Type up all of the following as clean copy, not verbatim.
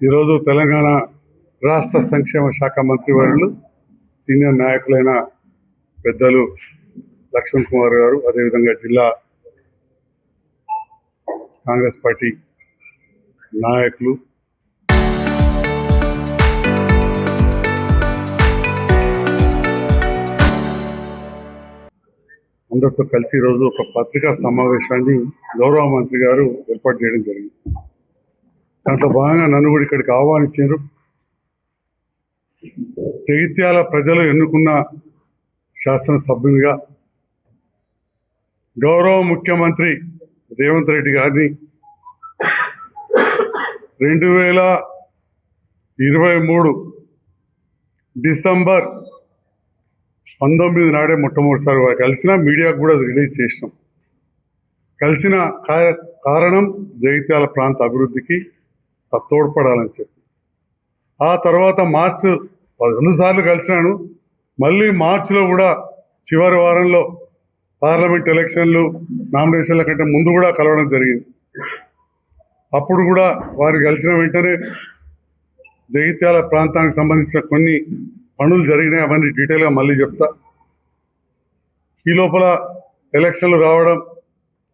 ఈరోజు తెలంగాణ రాష్ట్ర సంక్షేమ శాఖ మంత్రివర్యులు సీనియర్ నాయకులైన పెద్దలు లక్ష్మణ్ కుమార్ గారు, అదేవిధంగా జిల్లా కాంగ్రెస్ పార్టీ నాయకులు, అందరితో కలిసి ఈరోజు ఒక పత్రికా సమావేశాన్ని గౌరవ మంత్రి గారు ఏర్పాటు చేయడం జరిగింది. దాంట్లో భాగంగా నన్ను కూడా ఇక్కడికి ఆహ్వానించారు. జగిత్యాల ప్రజలు ఎన్నుకున్న శాసనసభ్యునిగా గౌరవ ముఖ్యమంత్రి రేవంత్ రెడ్డి గారిని 2023 డిసెంబర్ 19 నాడే మొట్టమొదటిసారి కలిసిన మీడియాకు కూడా అది రిలీజ్ చేసినాం. కలిసిన కారణం జగిత్యాల ప్రాంత అభివృద్ధికి తోడ్పడాలని చెప్పి. ఆ తర్వాత మార్చి 2 సార్లు కలిసినాను. మళ్ళీ మార్చిలో కూడా చివరి వారంలో పార్లమెంట్ ఎలక్షన్లు నామినేషన్ల కంటే ముందు కూడా కలవడం జరిగింది. అప్పుడు కూడా వారు కలిసిన వెంటనే జగిత్యాల ప్రాంతానికి సంబంధించిన కొన్ని పనులు జరిగినాయి. అవన్నీ డీటెయిల్గా మళ్ళీ చెప్తా. ఈ లోపల ఎలక్షన్లు రావడం,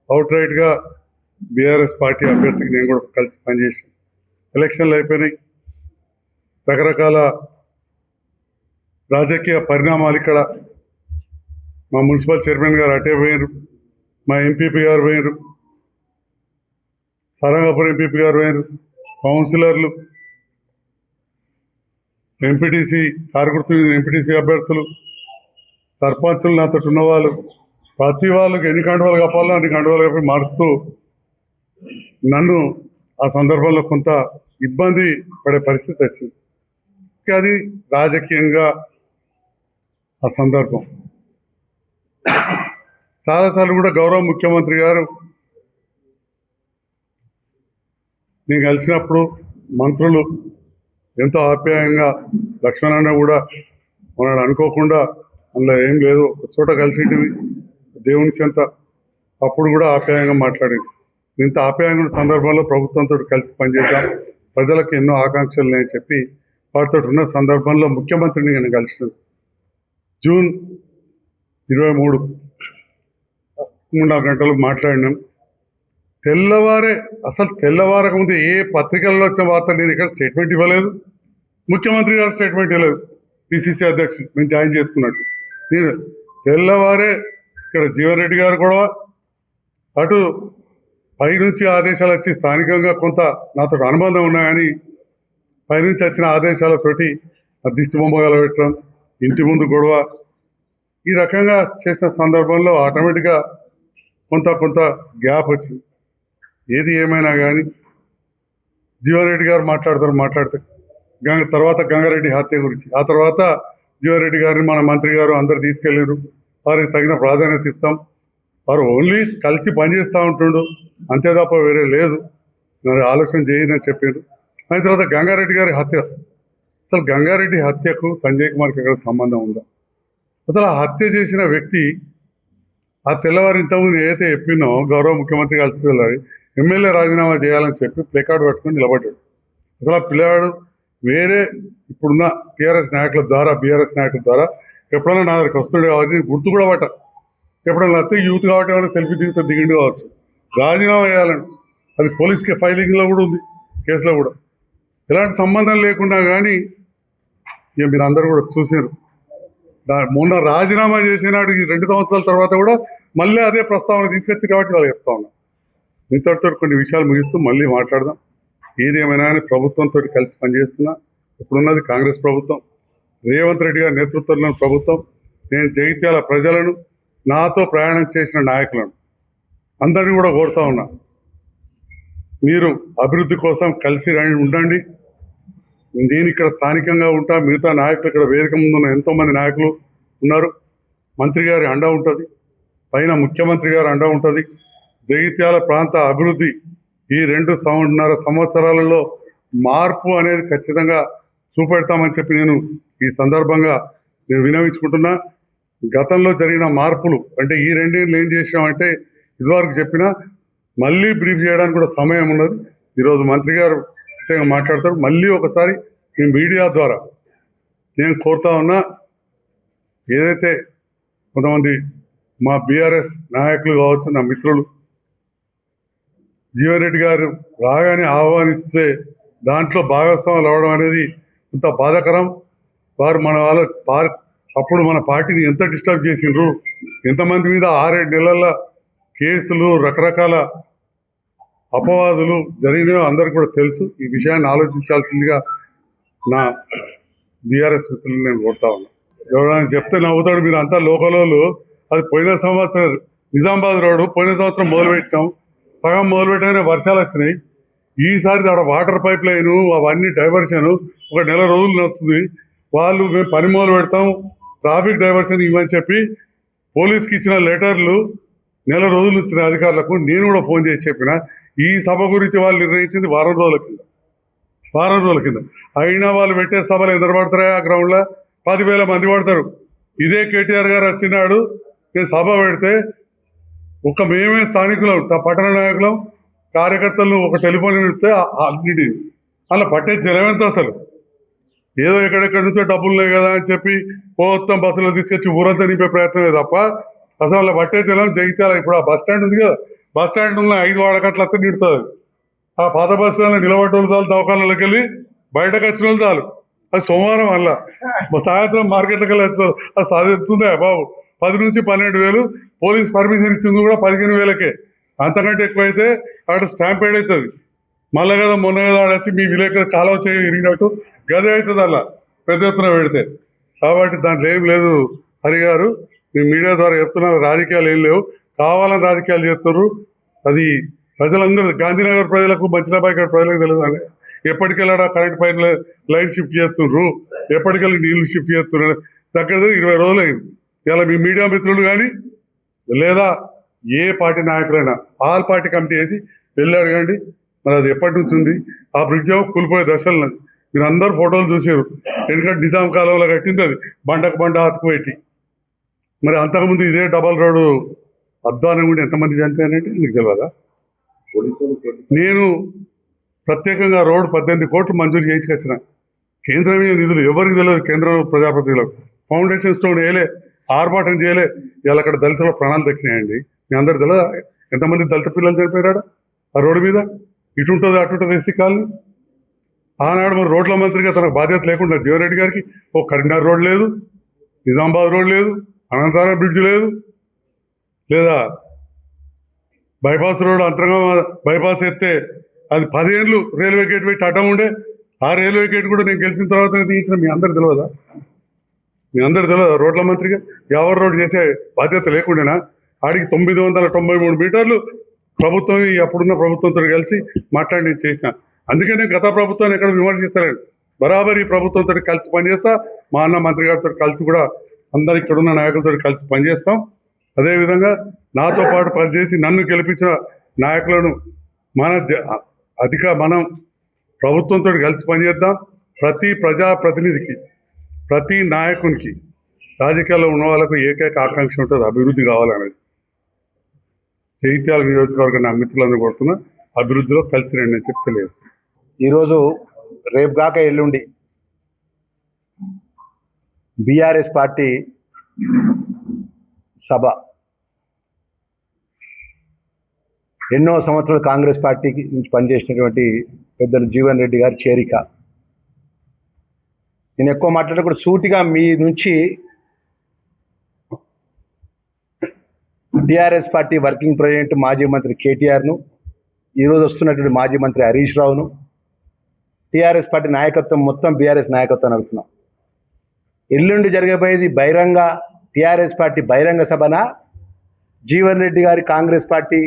అవుట్ రైట్గా బీఆర్ఎస్ పార్టీ అభ్యర్థికి నేను కూడా కలిసి పనిచేసాను. ఎలక్షన్లు అయిపోయినాయి. రకరకాల రాజకీయ పరిణామాలు ఇక్కడ. మా మున్సిపల్ చైర్మన్ గారు అటే పోయారు, మా ఎంపీపీ గారు పోయారు, సరంగపురం ఎంపీపీ గారు పోయారు, కౌన్సిలర్లు, ఎంపీటీసీ కారుగుర్తు ఎంపీటీసీ అభ్యర్థులు, సర్పంచులు, నాతో ఉన్నవాళ్ళు, ప్రతి వాళ్ళకి ఎన్ని కండువాలు కప్పాలో అన్ని కండువాలు కప్పి మారుస్తూ నన్ను ఆ సందర్భంలో కొంత ఇబ్బంది పడే పరిస్థితి వచ్చింది. అది రాజకీయంగా ఆ సందర్భం. చాలాసార్లు కూడా గౌరవ ముఖ్యమంత్రి గారు నేను కలిసినప్పుడు మంత్రులు ఎంతో ఆప్యాయంగా, లక్ష్మణన్న కూడా మనల్ని అనుకోకుండా అందులో ఏం లేదు, ఒక చోట కలిసిటివి దేవుని చెంత, అప్పుడు కూడా ఆప్యాయంగా మాట్లాడింది. ఇంత ఆప్యాయంగా ఉన్న సందర్భంలో ప్రభుత్వంతో కలిసి పనిచేద్దాం, ప్రజలకు ఎన్నో ఆకాంక్షలు ఉన్నాయని చెప్పి వారితో ఉన్న సందర్భంలో ముఖ్యమంత్రిని నేను కలిసినాను. జూన్ 23 3-4 గంటలు మాట్లాడినాం. తెల్లవారే, అసలు తెల్లవారక ముందు ఏ పత్రికల్లో వచ్చిన వార్త నేను ఇక్కడ స్టేట్మెంట్ ఇవ్వలేదు, ముఖ్యమంత్రి గారు స్టేట్మెంట్ ఇవ్వలేదు. పిసిసి అధ్యక్షుడు మేము జాయిన్ చేసుకున్నట్టు నేను తెల్లవారే ఇక్కడ జీవన్ రెడ్డి గారు కూడా అటు పైనుంచి ఆదేశాలు వచ్చి స్థానికంగా కొంత నాతో అనుబంధం ఉన్నాయని పైనుంచి వచ్చిన ఆదేశాలతోటి దిష్టి బొమ్మగల పెట్టడం, ఇంటి ముందు గొడవ, ఈ రకంగా చేసిన సందర్భంలో ఆటోమేటిక్గా కొంత గ్యాప్ వచ్చింది. ఏది ఏమైనా కానీ జీవన్ రెడ్డి గారు మాట్లాడితే తర్వాత గంగారెడ్డి హత్య గురించి, ఆ తర్వాత జీవన్ రెడ్డి గారిని మన మంత్రి గారు అందరు తీసుకెళ్ళారు. వారికి తగిన ప్రాధాన్యత ఇస్తాం, వారు ఓన్లీ కలిసి పనిచేస్తూ ఉంటుండు, అంతే తప్ప వేరే లేదు, మరి ఆలోచన చేయని చెప్పారు. అయిన తర్వాత గంగారెడ్డి గారి హత్య, అసలు గంగారెడ్డి హత్యకు సంజయ్ కుమార్కి ఎక్కడ సంబంధం ఉందా? అసలు ఆ హత్య చేసిన వ్యక్తి ఆ తెల్లవారి ఇంతకుముందు ఏదైతే చెప్పినో గౌరవ ముఖ్యమంత్రి కలిసి వెళ్ళాలి, ఎమ్మెల్యే రాజీనామా చేయాలని చెప్పి ప్లేకార్డు పట్టుకొని నిలబడ్డాడు. అసలు ఆ పిల్లవాడు వేరే ఇప్పుడున్న బీఆర్ఎస్ నాయకుల ద్వారా ఎప్పుడైనా నా దగ్గరికి వస్తుండే కావచ్చు, గుర్తు కూడా పట్ట, ఎప్పుడైనా వస్తే యూత్ కాబట్టి ఏమైనా సెల్ఫీ దిగిండు కావచ్చు, రాజీనామా చేయాలని అది పోలీస్కి ఫైలింగ్లో కూడా ఉంది, కేసులో కూడా. ఎలాంటి సంబంధం లేకుండా కానీ ఇక మీరు అందరూ కూడా చూసారు. మొన్న రాజీనామా చేసినాడు 2 సంవత్సరాల తర్వాత కూడా మళ్ళీ అదే ప్రస్తావన తీసుకొచ్చి కాబట్టి వాళ్ళు చెప్తా ఉన్నాం. ఇంతటితో కొన్ని విషయాలు ముగిస్తూ మళ్ళీ మాట్లాడదాం. ఏది ఏమైనా కానీ ప్రభుత్వంతో కలిసి పనిచేస్తున్నా. ఇప్పుడున్నది కాంగ్రెస్ ప్రభుత్వం, రేవంత్ రెడ్డి గారి నేతృత్వంలో ప్రభుత్వం. నేను జగిత్యాల ప్రజలను, నాతో ప్రయాణం చేసిన నాయకులను అందరినీ కూడా కోరుతా ఉన్నా, మీరు అభివృద్ధి కోసం కలిసి ఉండండి. నేను ఇక్కడ స్థానికంగా ఉంటా, మిగతా నాయకులు ఇక్కడ వేదిక ముందు ఉన్న ఎంతోమంది నాయకులు ఉన్నారు. మంత్రి గారి అండ ఉంటుంది, పైన ముఖ్యమంత్రి గారి అండ ఉంటుంది. జగిత్యాల ప్రాంత అభివృద్ధి ఈ 2.5 సంవత్సరాలలో మార్పు అనేది ఖచ్చితంగా చూపెడతామని చెప్పి నేను ఈ సందర్భంగా వినవించుకుంటున్నా. గతంలో జరిగిన మార్పులు అంటే ఈ 2 ఏళ్ళు ఏం చేసామంటే ఇదివరకు చెప్పినా మళ్ళీ బ్రీఫ్ చేయడానికి కూడా సమయం ఉన్నది. ఈరోజు మంత్రి గారు మాట్లాడతారు. మళ్ళీ ఒకసారి ఈ మీడియా ద్వారా నేను కోరుతా ఉన్నా, ఏదైతే కొంతమంది మా బీఆర్ఎస్ నాయకులు కావచ్చు, నా మిత్రులు జీవన్ రెడ్డి గారు రాగానే ఆహ్వానిస్తే దాంట్లో భాగస్వాములు అవడం అనేది ఇంత బాధాకరం. వారు మన అప్పుడు మన పార్టీని ఎంత డిస్టర్బ్ చేసిండ్రు, ఎంతమంది మీద 6-7 నెలల కేసులు, రకరకాల అపవాదులు జరిగినాయో అందరికీ కూడా తెలుసు. ఈ విషయాన్ని ఆలోచించాల్సిందిగా నా బీఆర్ఎస్ మిత్రులు నేను కోరుతా ఉన్నా. ఎవరైనా చెప్తే నవ్వుతాడు, మీరు అంతా లోకలోళ్ళు. అది పోయిన సంవత్సరం నిజామాబాద్ రోడ్డు పోయిన సంవత్సరం మొదలుపెట్టాం, సగం మొదలుపెట్టగానే వర్షాలు వచ్చినాయి. ఈసారి అక్కడ వాటర్ పైప్ లైను అవన్నీ డైవర్షన్ ఒక నెల రోజులు వస్తుంది. వాళ్ళు మేము పని మొదలు పెడతాం, ట్రాఫిక్ డైవర్షన్ ఇవ్వని చెప్పి పోలీస్కి ఇచ్చిన లెటర్లు నెల రోజులు ఇచ్చిన అధికారులకు నేను కూడా ఫోన్ చేసి చెప్పిన. ఈ సభ గురించి వాళ్ళు నిర్ణయించింది వారం రోజుల కింద. అయినా వాళ్ళు పెట్టే సభలు ఎందరు పడతారా? ఆ గ్రౌండ్లో 10,000 మంది పడతారు. ఇదే కేటీఆర్ గారు వచ్చినాడు, నేను సభ పెడితే మేమే స్థానికులం, పట్టణ నాయకులం, కార్యకర్తలను ఒక టెలిఫోన్ ఇస్తే అన్నిటి అలా పట్టే జలం ఎంత అసలు? ఏదో ఎక్కడెక్కడి నుంచో డబ్బులు లేవు కదా అని చెప్పి మొత్తం బస్సులో తీసుకొచ్చి ఊరంతా నింపే ప్రయత్నమే తప్ప అసలు అలా పట్టే జలం జగిత్యాల. ఇప్పుడు ఆ బస్ స్టాండ్ ఉంది కదా, బస్ స్టాండ్ ఉన్న 5 వాడకట్లతో నిడుతుంది. ఆ పాత బస్ స్టాండ్లో నిలబడ్డోళ్ళు చాలు, దవాఖానలోకి వెళ్ళి బయటకు వచ్చిన వాళ్ళు చాలు. అది సోమవారం వల్ల సాయంత్రం మార్కెట్లోకి వెళ్ళి వచ్చిన అది సాధిస్తుందా బాబు? 10 నుంచి 12,000 పోలీస్ పర్మిషన్ ఇచ్చింది కూడా 15,000కే. అంతకంటే ఎక్కువైతే అక్కడ స్టాంపేడ్ అవుతుంది. మళ్ళీ కదా మొన్న కదా ఆడొచ్చి మీ విలేకరు కాలువ చేయి ఇరిగినట్టు గదే అవుతుంది అలా పెద్ద ఎత్తున పెడితే. కాబట్టి దాంట్లో ఏం లేదు. హరి గారు, మీ మీడియా ద్వారా చెప్తున్నారు, రాజకీయాలు ఏం లేవు, కావాలని రాజకీయాలు చేస్తున్నారు. అది ప్రజలందరూ, గాంధీనగర్ ప్రజలకు, మంచిరాబాయి ప్రజలకు తెలియదు. ఎప్పటికెళ్ళా కరెంట్ పైన లైన్ షిఫ్ట్ చేస్తున్నారు, ఎప్పటికెళ్ళి నీళ్లు షిఫ్ట్ చేస్తున్నారు. దగ్గర 20 రోజులు అయింది. ఇలా మీ మీడియా మిత్రులు కానీ లేదా ఏ పార్టీ నాయకులైనా ఆల్ పార్టీ కమిటీ వేసి వెళ్ళి అడగండి. మరి అది ఎప్పటి నుంచి ఉంది? ఆ బ్రిడ్జ్ ఏమో కూలిపోయే దశలు మీరు అందరూ ఫోటోలు చూసారు. ఎందుకంటే నిజాం కాలంలో కట్టింది అది, బండకు బండ అతుకు పెట్టి. మరి అంతకుముందు ఇదే డబల్ రోడ్డు అద్వానం కూడా ఎంతమంది చనిపోయారంటే మీకు తెలియదా? నేను ప్రత్యేకంగా రోడ్డు 18 కోట్లు మంజూరు చేయించుకొచ్చిన. కేంద్రమే నిధులు ఎవరికి తెలియదు. కేంద్ర ప్రజాప్రతినిధులకు ఫౌండేషన్ స్టోన్ వేయలే, ఆర్భాటం చేయలే. ఇవాళ అక్కడ దళితుల ప్రాణాలు దక్కినాయండి. మీ అందరు తెలియదా ఎంతమంది దళిత పిల్లలు చనిపోయాడు ఆ రోడ్డు మీద? ఇటుంటుంది అటుంటుంది ఎస్సీ కాలనీ. ఆనాడు మరి రోడ్ల మంత్రిగా తనకు బాధ్యత లేకుండా జీవన్ రెడ్డి గారికి ఒక కరీంనగర్ రోడ్ లేదు, నిజామాబాద్ రోడ్ లేదు, అనంతరం బ్రిడ్జ్ లేదు, లేదా బైపాస్ రోడ్ అంతరంగా బైపాస్ ఎత్తే అది 10 ఏళ్ళు రైల్వే గేట్ పెట్టి అడ్డం ఉండే. ఆ రైల్వే గేట్ కూడా నేను గెలిచిన తర్వాత తీయించిన. మీ అందరు తెలియదా? రోడ్ల మంత్రిగా ఎవరు రోడ్ చేసే బాధ్యత లేకుండానా? ఆడికి 993 మీటర్లు ప్రభుత్వం, అప్పుడున్న ప్రభుత్వంతో కలిసి మాట్లాడి నేను చేసిన. అందుకనే గత ప్రభుత్వాన్ని ఎక్కడ విమర్శిస్తారండి. బరాబర్ ఈ ప్రభుత్వంతో కలిసి పనిచేస్తా, మా అన్న మంత్రి గారితో కలిసి కూడా అందరు ఇక్కడున్న నాయకులతో కలిసి పనిచేస్తాం. అదేవిధంగా నాతో పాటు పనిచేసి నన్ను గెలిపించిన నాయకులను మనం ప్రభుత్వంతో కలిసి పనిచేద్దాం. ప్రతి ప్రజాప్రతినిధికి, ప్రతి నాయకునికి, రాజకీయాల్లో ఉన్న వాళ్ళకు ఏకైక ఆకాంక్ష ఉంటుంది, అభివృద్ధి కావాలనేది. జగిత్యాల నియోజకవర్గాన్ని మిత్రులందరూ కొడుతున్నా, అభివృద్ధిలో కలిసి రండి అని చెప్పి తెలియజేస్తాను. ఈరోజు రేపు కాక ఎల్లుండి బీఆర్ఎస్ పార్టీ సభ. ఎన్నో సంవత్సరాలు కాంగ్రెస్ పార్టీకి నుంచి పనిచేసినటువంటి పెద్దలు జీవన్ రెడ్డి గారి చేరిక. నేను ఎక్కువ మాట్లాడకుండా సూటిగా మీ నుంచి టీఆర్ఎస్ పార్టీ వర్కింగ్ ప్రెసిడెంట్ మాజీ మంత్రి కేటీఆర్ను, ఈరోజు వస్తున్నటువంటి మాజీ మంత్రి హరీష్ రావును, టీఆర్ఎస్ పార్టీ నాయకత్వం మొత్తం బీఆర్ఎస్ నాయకత్వం అడుగుతున్నాం. ఎల్లుండి జరగబోయేది బహిరంగ టీఆర్ఎస్ పార్టీ బహిరంగ సభనా, జీవన్ రెడ్డి గారి కాంగ్రెస్ పార్టీ,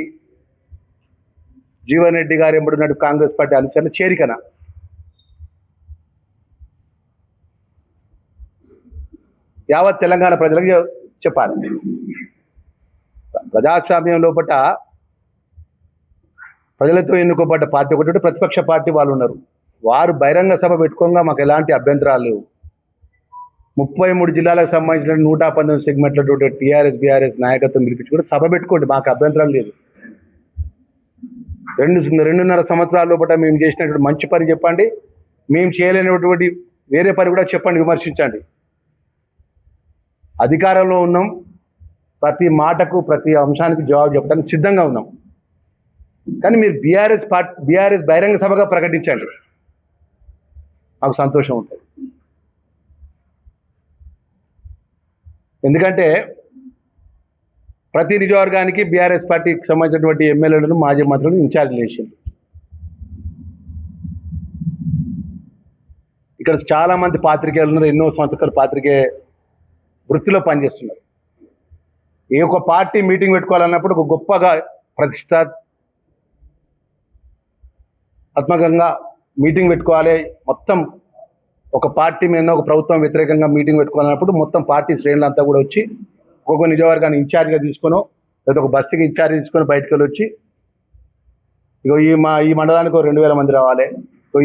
జీవన్ రెడ్డి గారు ఎంబడినట్టు కాంగ్రెస్ పార్టీ అనుచరుల చేరికనా? యావత్ తెలంగాణ ప్రజలకు చెప్పాలి. ప్రజాస్వామ్యం లోపల ప్రజలతో ఎన్నుకోబడ్డ పార్టీ ఒకటి, ప్రతిపక్ష పార్టీ వాళ్ళు ఉన్నారు. వారు బహిరంగ సభ పెట్టుకోగా మాకు ఎలాంటి అభ్యంతరాలు లేవు. 33 జిల్లాలకు సంబంధించిన 119 సెగ్మెంట్ల టీఆర్ఎస్ బీఆర్ఎస్ నాయకత్వం పిలిపించుకుంటే సభ పెట్టుకోండి, మాకు అభ్యంతరం లేదు. రెండున్నర సంవత్సరాల లోపల మేము చేసినటువంటి మంచి పని చెప్పండి, మేము చేయలేనటువంటి వేరే పని కూడా చెప్పండి, విమర్శించండి. అధికారంలో ఉన్నాం, ప్రతి మాటకు ప్రతి అంశానికి జవాబు చెప్పడానికి సిద్ధంగా ఉన్నాం. కానీ మీరు బీఆర్ఎస్ బహిరంగ సభగా ప్రకటించండి, మాకు సంతోషం ఉంటుంది. ఎందుకంటే ప్రతి నియోజకవర్గానికి బీఆర్ఎస్ పార్టీకి సంబంధించినటువంటి ఎమ్మెల్యేలను మాజీ మంత్రులను ఇన్ఛార్జీలు చేసింది. ఇక్కడ చాలామంది పాత్రికేయులు ఉన్నారు, ఎన్నో సంవత్సరాలు పాత్రికేయ వృత్తిలో పనిచేస్తున్నారు. ఏ ఒక్క పార్టీ మీటింగ్ పెట్టుకోవాలన్నప్పుడు ఒక గొప్పగా ప్రతిష్టాత్మకంగా మీటింగ్ పెట్టుకోవాలి, మొత్తం ఒక పార్టీ మీద ఒక ప్రభుత్వం వ్యతిరేకంగా మీటింగ్ పెట్టుకోవాలన్నప్పుడు మొత్తం పార్టీ శ్రేణులంతా కూడా వచ్చి ఒక్కొక్క నియోజకవర్గాన్ని ఇన్ఛార్జ్గా తీసుకునో లేదా ఒక బస్తీకి ఇన్ఛార్జ్ తీసుకొని బయటకు వచ్చి ఇగో ఈ మండలానికి ఒక 2000 మంది రావాలి,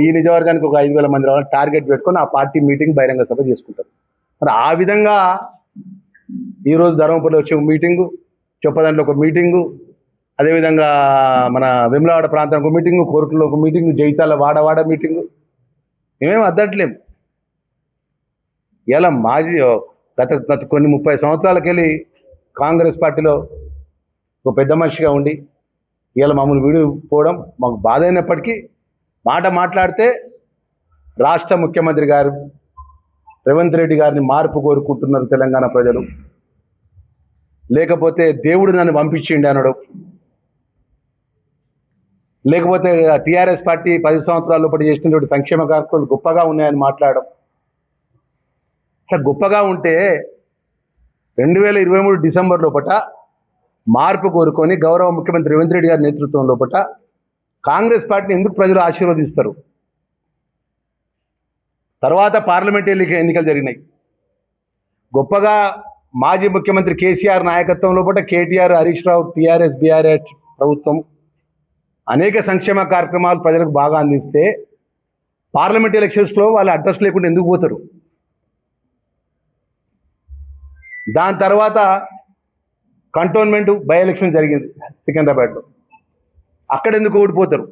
ఈ నియోజకవర్గానికి ఒక 5000 మంది రావాలి టార్గెట్ పెట్టుకొని ఆ పార్టీ మీటింగ్ బహిరంగ సభ చేసుకుంటారు. మరి ఆ విధంగా ఈరోజు ధర్మపురిలో వచ్చే ఒక మీటింగు, చొప్పదండలో ఒక మీటింగు, అదేవిధంగా మన వెమ్లవాడ ప్రాంతం ఒక మీటింగు, కోరుకులో ఒక మీటింగు, జైతాల వాడవాడ మీటింగు, మేమేం అద్దట్లేము. ఇలా గత కొన్ని 30 సంవత్సరాలకి వెళ్ళి కాంగ్రెస్ పార్టీలో ఒక పెద్ద మనిషిగా ఉండి ఇలా మమ్మల్ని విడిపోవడం మాకు బాధ అయినప్పటికీ మాట్లాడితే రాష్ట్ర ముఖ్యమంత్రి గారు రేవంత్ రెడ్డి గారిని మార్పు కోరుకుంటున్నారు తెలంగాణ ప్రజలు, లేకపోతే దేవుడు నన్ను పంపించిండి అనడు, లేకపోతే టీఆర్ఎస్ పార్టీ 10 సంవత్సరాల లోపల చేసినటువంటి సంక్షేమ కార్యక్రమాలు గొప్పగా ఉన్నాయని మాట్లాడడం. అట్లా గొప్పగా ఉంటే 2023 డిసెంబర్ లోపల మార్పు కోరుకొని గౌరవ ముఖ్యమంత్రి రేవంత్ రెడ్డి గారి నేతృత్వం లోపల కాంగ్రెస్ పార్టీని ఎందుకు ప్రజలు ఆశీర్వదిస్తారు? తర్వాత పార్లమెంట్ ఎన్నికలు జరిగినాయి. గొప్పగా మాజీ ముఖ్యమంత్రి కేసీఆర్ నాయకత్వం లోపల కేటీఆర్, హరీష్ రావు, టీఆర్ఎస్ బీఆర్ఎస్ ప్రభుత్వం అనేక సంక్షేమ కార్యక్రమాలు ప్రజలకు బాగా అందిస్తే పార్లమెంట్ ఎలక్షన్స్లో వాళ్ళు అడ్రస్ లేకుండా ఎందుకు పోతారు? దాని తర్వాత కంటోన్మెంట్ బై ఎలక్షన్ జరిగింది సికింద్రాబాద్లో, అక్కడ ఎందుకు ఓడిపోతారు?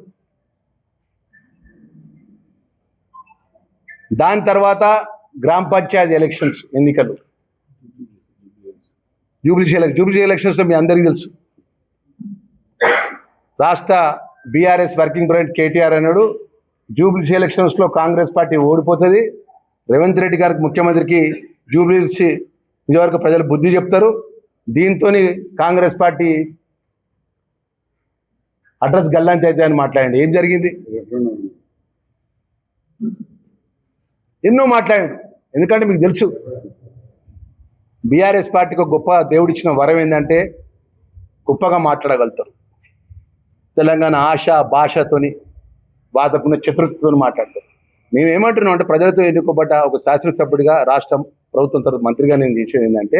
దాని తర్వాత గ్రామ పంచాయతీ ఎలక్షన్స్ ఎన్నికలు, జూబ్లీ ఎలక్షన్స్లో మీ అందరికీ తెలుసు, రాష్ట్ర బీఆర్ఎస్ వర్కింగ్ ప్రెసిడెంట్ కేటీఆర్ అన్నాడు జూబ్లీ ఎలక్షన్స్లో కాంగ్రెస్ పార్టీ ఓడిపోతుంది, రేవంత్ రెడ్డి గారికి ముఖ్యమంత్రికి జూబ్లీ నియోజకవర్గ ప్రజలు బుద్ధి చెప్తారు, దీంతో కాంగ్రెస్ పార్టీ అడ్రస్ గల్లంతి అయితే అని మాట్లాడండి. ఏం జరిగింది? ఎన్నో మాట్లాడండి. ఎందుకంటే మీకు తెలుసు బీఆర్ఎస్ పార్టీకి ఒక గొప్ప దేవుడిచ్చిన వరం ఏంటంటే గొప్పగా మాట్లాడగలుగుతారు. తెలంగాణ ఆశ భాషతోని బాధకున్న చతుర్థతోని మాట్లాడతారు. మేము ఏమంటున్నాం అంటే ప్రజలతో ఎన్నుకోబడ్డ ఒక శాసనసభ్యుడిగా రాష్ట్రం ప్రభుత్వం తరఫు మంత్రిగా నేను చేసేది ఏంటంటే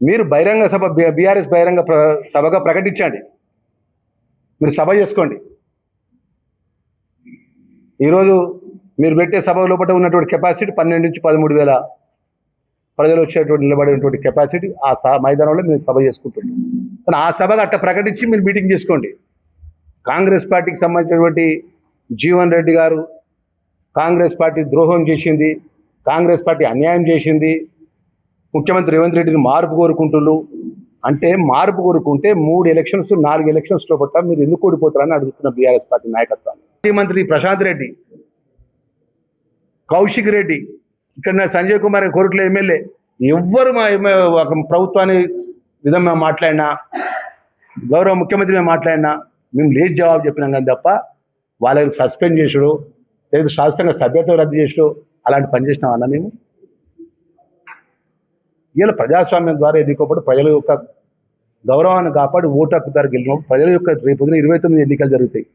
మీరు బహిరంగ సభ బీఆర్ఎస్ బహిరంగ సభగా ప్రకటించండి, మీరు సభ చేసుకోండి. ఈరోజు మీరు పెట్టే సభ లోపల ఉన్నటువంటి కెపాసిటీ 12 నుంచి 13,000 ప్రజలు వచ్చేటువంటి నిలబడేటువంటి కెపాసిటీ ఆ మైదానంలో మీరు సభ చేసుకుంటున్నారు. కానీ ఆ సభగా అట్ట ప్రకటించి మీరు మీటింగ్ చేసుకోండి. కాంగ్రెస్ పార్టీకి సంబంధించినటువంటి జీవన్ రెడ్డి గారు కాంగ్రెస్ పార్టీ ద్రోహం చేసింది, కాంగ్రెస్ పార్టీ అన్యాయం చేసింది, ముఖ్యమంత్రి రేవంత్ రెడ్డిని మార్పు కోరుకుంటున్నారు అంటే మార్పు కోరుకుంటే 3 ఎలక్షన్స్ 4 ఎలక్షన్స్ లోపల మీరు ఎందుకు ఓడిపోతారని అడుగుతున్న బీఆర్ఎస్ పార్టీ నాయకత్వాన్ని. ముఖ్యమంత్రి ప్రశాంత్ రెడ్డి, కౌశిక్ రెడ్డి, ఇక్కడ సంజయ్ కుమార్ కోరుట్ల ఎమ్మెల్యే ఎవ్వరు మా ప్రభుత్వాన్ని విధంగా మాట్లాడినా గౌరవ ముఖ్యమంత్రి మాట్లాడినా మేము లేచి జవాబు చెప్పినాం కానీ తప్ప వాళ్ళని సస్పెండ్ చేసుడు లేదా శాస్త్రంగా సభ్యత రద్దు చేసుడు అలాంటి పని చేసినాం అన్న. మేము ఇలా ప్రజాస్వామ్యం ద్వారా ఎన్నుకోబడి ప్రజల యొక్క గౌరవాన్ని కాపాడి ఓటు హక్కు ద్వారా గెలిచినప్పుడు ప్రజల యొక్క రేపు 29 ఎన్నికలు జరుగుతాయి.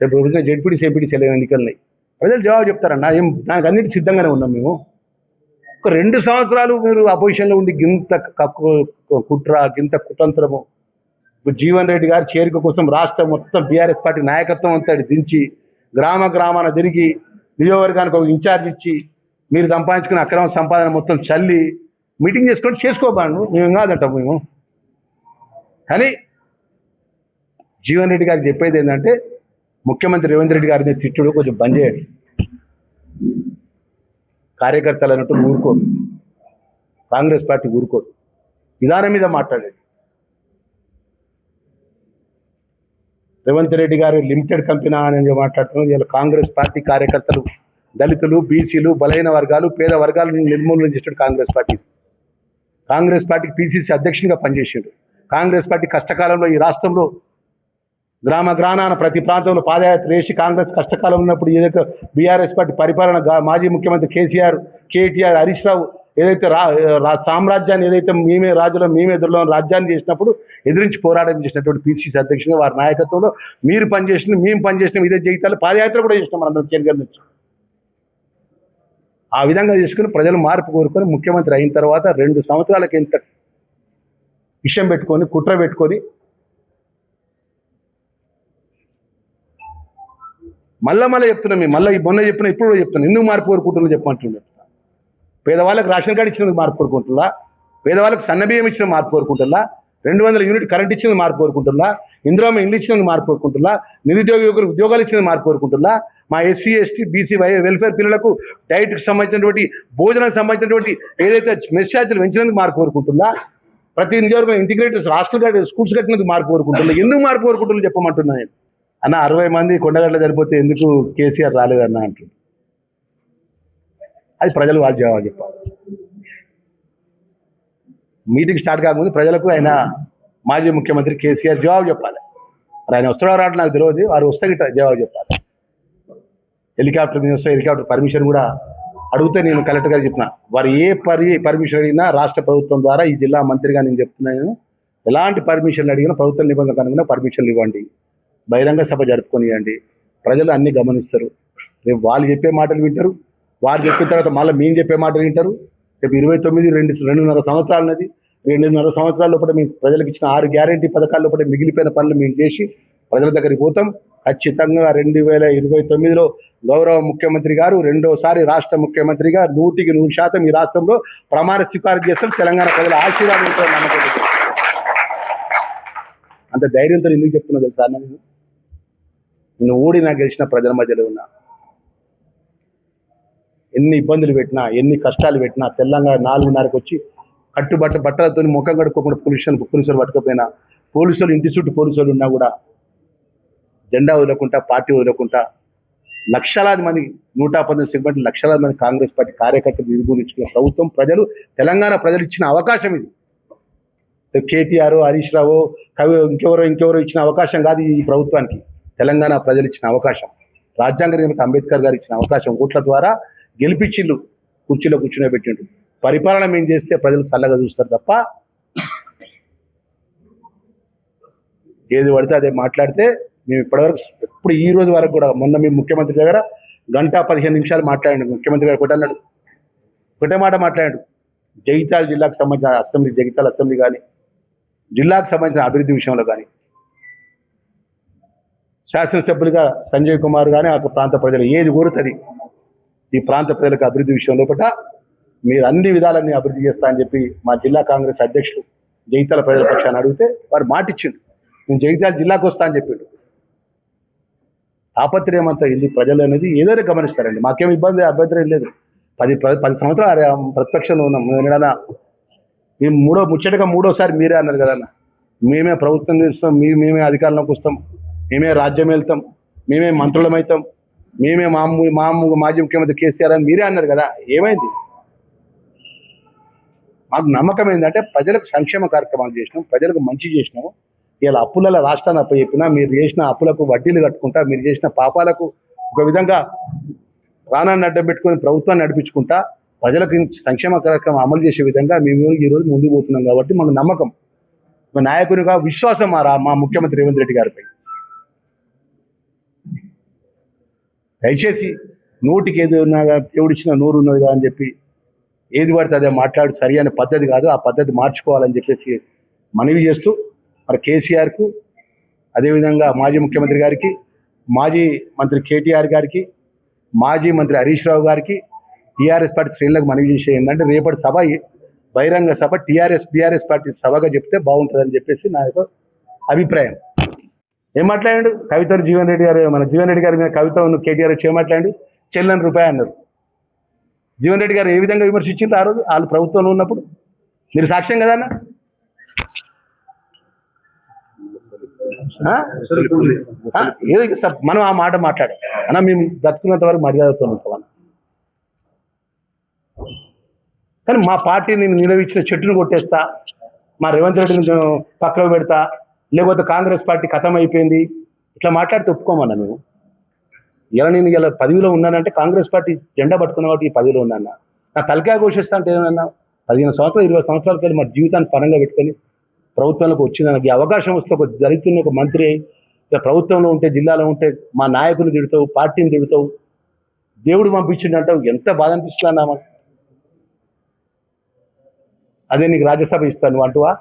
రేపు పొద్దున జెడ్పీటీసీ ఎంపీటీసీ ఎన్నికలున్నాయి. ప్రజలు జవాబు చెప్తారన్న. ఏం దానికి అన్నిటి సిద్ధంగానే ఉన్నాం మేము. ఒక 2 సంవత్సరాలు మీరు అపోజిషన్లో ఉండి గింత కుట్ర గింత కుతంత్రము జీవన్ రెడ్డి గారి చేరిక కోసం రాష్ట్రం మొత్తం బీఆర్ఎస్ పార్టీ నాయకత్వం అంతా దించి గ్రామాన తిరిగి నియోజకవర్గానికి ఒక ఇన్ఛార్జ్ ఇచ్చి మీరు సంపాదించుకున్న అక్రమ సంపాదన మొత్తం చల్లి మీటింగ్ చేసుకోబాను మేము కాదంటాం మేము. కానీ జీవన్ రెడ్డి గారికి చెప్పేది ఏంటంటే ముఖ్యమంత్రి రేవంత్ రెడ్డి గారిని తిట్టుడు కొంచెం బంద్ చేయండి. కార్యకర్తలు అన్నట్టు ఊరుకోరు, కాంగ్రెస్ పార్టీ ఊరుకోరు, విధానం మీద మాట్లాడండి. రేవంత్ రెడ్డి గారు లిమిటెడ్ కంపెనీ అని మాట్లాడుతున్నారు. ఇలా కాంగ్రెస్ పార్టీ కార్యకర్తలు, దళితులు, బీసీలు, బలహీన వర్గాలు, పేద వర్గాలను నిర్మూలన చేసాడు కాంగ్రెస్ పార్టీ. కాంగ్రెస్ పార్టీకి పిసిసి అధ్యక్షునిగా పనిచేసాడు. కాంగ్రెస్ పార్టీ కష్టకాలంలో ఈ రాష్ట్రంలో గ్రామ గ్రామాన ప్రతి ప్రాంతంలో పాదయాత్ర చేసి కాంగ్రెస్ కష్టకాలం ఉన్నప్పుడు ఏదైతే బీఆర్ఎస్ పార్టీ పరిపాలన మాజీ ముఖ్యమంత్రి కేసీఆర్, కేటీఆర్, హరీష్ రావు ఏదైతే సామ్రాజ్యాన్ని ఏదైతే మేమే రాజులో మేమే దుర్లో రాజ్యాన్ని చేసినప్పుడు ఎదిరించి పోరాటం చేసినటువంటి పిసిసి అధ్యక్షునిగా వారి నాయకత్వంలో మీరు పనిచేసిన మేము పనిచేసినాం. ఇదే జీవితాలు పాదయాత్ర కూడా చేసినాం మనందరం కేంద్రం నుంచి. ఆ విధంగా చేసుకుని ప్రజలు మార్పు కోరుకొని ముఖ్యమంత్రి అయిన తర్వాత 2 సంవత్సరాలకి ఇంత విషయం పెట్టుకొని కుట్ర పెట్టుకొని మళ్ళీ చెప్తున్నాం. మేము మళ్ళీ మొన్న చెప్పిన ఇప్పుడు చెప్తున్నాం. ఎందుకు మార్పు కోరుకుంటున్నా చెప్పమంటున్నా. పేదవాళ్ళకి రేషన్ కార్డు ఇచ్చినందుకు మార్పు కోరుకుంటున్నా, పేదవాళ్ళకి సన్నబియ్యం ఇచ్చిన మార్పు కోరుకుంటున్నా, 200 యూనిట్ కరెంట్ ఇచ్చినందుకు మార్పు కోరుకుంటున్నా, ఇందిరామ్మ ఇల్లు ఇచ్చినందుకు మార్పు కోరుకుంటున్నా, నిరుద్యోగ యువకులకు ఉద్యోగాలు ఇచ్చినందుకు మార్పు కోరుకుంటున్నా, మా ఎస్సీ ఎస్టీ బీసీ వెల్ఫేర్ పిల్లలకు డైట్కి సంబంధించినటువంటి భోజనానికి సంబంధించినటువంటి ఏదైతే మెస్ ఛార్జీలు పెంచినందుకు మార్పు కోరుకుంటున్నా, ప్రతి నియోజకవర్గం ఇంటిగ్రేటెడ్ హాస్టల్ స్కూల్స్ కట్టినందుకు మార్పు కోరుకుంటున్నా. ఎందుకు మార్పు కోరుకుంటున్నా చెప్పమంటున్నా నేను. అన్న 60 మంది కొండగడ్డ సరిపోతే ఎందుకు కేసీఆర్ రాలేదన్న అంటుంది. అది ప్రజలు వాళ్ళు జవాబు చెప్పాలి. మీటింగ్ స్టార్ట్ కాకముందు ప్రజలకు ఆయన మాజీ ముఖ్యమంత్రి కేసీఆర్ జవాబు చెప్పాలి. మరి ఆయన వస్తాడో రాడు నాకు తెలియదు, వారు వస్తే జవాబు చెప్పాలి. హెలికాప్టర్ మీద వస్తే హెలికాప్టర్ పర్మిషన్ కూడా అడిగితే నేను కలెక్టర్ గారు చెప్పిన వారు ఏ పర్మిషన్ అడిగినా రాష్ట్ర ప్రభుత్వం ద్వారా ఈ జిల్లా మంత్రిగా నేను చెప్తున్నాను, ఎలాంటి పర్మిషన్లు అడిగినా ప్రభుత్వ నిబంధనలకు అనుగుణంగా పర్మిషన్లు ఇవ్వండి, బహిరంగ సభ జరుపుకొనియండి, ప్రజలు అన్నీ గమనిస్తారు. రేపు వాళ్ళు చెప్పే మాటలు వింటారు, వారు చెప్పిన తర్వాత మళ్ళీ మేము చెప్పే మాటలు వింటారు. రేపు 2.5 సంవత్సరాలన్నది 2.5 సంవత్సరాల లోపల మేము ప్రజలకు ఇచ్చిన 6 గ్యారెంటీ పథకాల లోపల మిగిలిపోయిన పనులు మేము చేసి ప్రజల దగ్గరికి పోతాం. ఖచ్చితంగా 2029లో గౌరవ ముఖ్యమంత్రి గారు రెండోసారి రాష్ట్ర ముఖ్యమంత్రిగా 100% ఈ రాష్ట్రంలో ప్రమాణ స్వీకారం చేస్తారు. తెలంగాణ ప్రజల ఆశీర్వాదంతో నమ్మకం. అంత ధైర్యంతో ఎందుకు చెప్తున్నా తెలుసా అన్న, నేను ఓడినా గెలిచిన ప్రజల మధ్యలో ఉన్నా, ఎన్ని ఇబ్బందులు పెట్టినా ఎన్ని కష్టాలు పెట్టినా తెలంగాణ 4:30కి వచ్చి బట్టలతో ముఖం కడుక్కోకుండా పోలీసులు పట్టుకపోయినా, పోలీసులు ఇంటి చుట్టూ పోలీసులు ఉన్నా కూడా జెండా వదలకుండా పార్టీ వదలకుండా లక్షలాది మంది 119 సెగ్మెంట్ లక్షలాది మంది కాంగ్రెస్ పార్టీ కార్యకర్తలు నిర్మూలించుకున్న ప్రభుత్వం ప్రజలు తెలంగాణ ప్రజలు ఇచ్చిన అవకాశం ఇది. కేటీఆర్, హరీష్ రావు, ఇంకెవరో ఇచ్చిన అవకాశం కాదు ఈ ప్రభుత్వానికి. తెలంగాణ ప్రజలు ఇచ్చిన అవకాశం, రాజ్యాంగ నిర్మాత అంబేద్కర్ గారు ఇచ్చిన అవకాశం. ఓట్ల ద్వారా గెలిపించిళ్ళు, కుర్చీలో కూర్చునే పెట్టిండు. పరిపాలన మేము చేస్తే ప్రజలు చల్లగా చూస్తారు తప్ప ఏది పడితే అదే మాట్లాడితే మేము ఇప్పటివరకు ఎప్పుడు ఈ రోజు వరకు కూడా మొన్న మేము ముఖ్యమంత్రి దగ్గర 1:15 మాట్లాడాడు. ముఖ్యమంత్రి గారు ఒకటే మాట మాట్లాడాడు. జగిత్యాల జిల్లాకు సంబంధించిన అసెంబ్లీ, జగిత్యాల అసెంబ్లీ కానీ జిల్లాకు సంబంధించిన అభివృద్ధి విషయంలో కానీ శాసనసభ్యులుగా సంజయ్ కుమార్ కానీ ఆ ప్రాంత ప్రజలు ఏది కోరుతుంది ఈ ప్రాంత ప్రజలకు అభివృద్ధి విషయంలో మీరు అన్ని విధాలన్నీ అభివృద్ధి చేస్తా అని చెప్పి మా జిల్లా కాంగ్రెస్ అధ్యక్షులు జగిత్యాల ప్రజల పక్షాన్ని అడిగితే వారు మాటిచ్చిండు, నేను జగిత్యాల జిల్లాకు వస్తా అని చెప్పిండు. తాపత్రయం అంతా వెళ్ళి ప్రజలు అనేది ఏదైనా గమనిస్తారండి. మాకేం అభ్యంతరం లేదు. 10 సంవత్సరాలు ప్రతిపక్షంలో ఉన్నాం. ఏదైనా మేము ముచ్చటగా మూడోసారి మీరే అన్నారు కదన్న, మేమే ప్రభుత్వం చేస్తాం, మేమే అధికారంలోకి వస్తాం, మేమే రాజ్యం వెళ్తాం, మేమే మంత్రులం అవుతాం, మేమే మాజీ ముఖ్యమంత్రి కేసీఆర్ అని మీరే అన్నారు కదా. ఏమైంది? మాకు నమ్మకం ఏంటంటే ప్రజలకు సంక్షేమ కార్యక్రమాలు చేసినాం, ప్రజలకు మంచి చేసినాము. ఇలా అప్పులలో రాష్ట్రాన్ని అప్పచెప్పినా మీరు చేసిన అప్పులకు వడ్డీలు కట్టుకుంటా, మీరు చేసిన పాపాలకు ఒక విధంగా ప్రాణాన్ని అడ్డం పెట్టుకొని ప్రభుత్వాన్ని నడిపించుకుంటా ప్రజలకు సంక్షేమ కార్యక్రమం అమలు చేసే విధంగా మేము ఈరోజు ముందుకు పోతున్నాం. కాబట్టి మాకు నమ్మకం, మా నాయకునిగా విశ్వాసం మా ముఖ్యమంత్రి రేవంత్ రెడ్డి గారిపై. దయచేసి నోటికి ఏది ఉన్నదా దేవుడిచ్చిన నోరు ఉన్నదిగా అని చెప్పి ఏది పడితే అదే మాట్లాడు సరి అనే పద్ధతి కాదు. ఆ పద్ధతి మార్చుకోవాలని చెప్పేసి మనవి చేస్తూ మరి కేసీఆర్కు, అదేవిధంగా మాజీ ముఖ్యమంత్రి గారికి, మాజీ మంత్రి కేటీఆర్ గారికి, మాజీ మంత్రి హరీష్ రావు గారికి, టీఆర్ఎస్ పార్టీ శ్రేణులకు మనవి చేసే ఏంటంటే రేపటి సభ బహిరంగ సభ బీఆర్ఎస్ పార్టీ సభగా చెప్తే బాగుంటుందని చెప్పేసి నా యొక్క అభిప్రాయం. ఏం మాట్లాడాడు? కవితను జీవన్ రెడ్డి గారు, మన జీవన్ రెడ్డి గారి మీద కవితను కేటీఆర్ వచ్చి ఏం మాట్లాడి చెల్లని రూపాయి అన్నారు. జీవన్ రెడ్డి గారు ఏ విధంగా విమర్శించింది ఆ రోజు వాళ్ళు ప్రభుత్వంలో ఉన్నప్పుడు? మీరు సాక్ష్యం కదా అన్న? ఏదో మనం ఆ మాట మాట్లాడాం అన్న, మేము బ్రతుకున్నంత వరకు మర్యాదతో ఉంటాం. కానీ మా పార్టీని నిలవించిన చెట్టును కొట్టేస్తా, మా రేవంత్ రెడ్డిని పక్కకు పెడతా, లేకపోతే కాంగ్రెస్ పార్టీ ఖతం అయిపోయింది ఇట్లా మాట్లాడితే ఒప్పుకోమన్నా మేము. ఇలా నేను ఇలా పదవిలో ఉన్నానంటే కాంగ్రెస్ పార్టీ జెండా పట్టుకున్న వాటి ఈ పదవిలో ఉన్నాను. నా తలకాయ ఘోషిస్తా అంటే ఏమన్నా 15 సంవత్సరాలు 20 సంవత్సరాల కలిసి మా జీవితాన్ని పరంగా పెట్టుకొని ప్రభుత్వంలోకి వచ్చింది. నాకు ఈ అవకాశం వస్తే ఒక దళితుని ఒక మంత్రి ఇట్లా ప్రభుత్వంలో ఉంటే, జిల్లాలో ఉంటే మా నాయకులు తిడతావు, పార్టీని తిడతావు, దేవుడు పంపించిండు అంటావు, ఎంత బాధ అనిపిస్తుందా? మాకు అదే నీకు రాజ్యసభ ఇస్తాను అంటువా?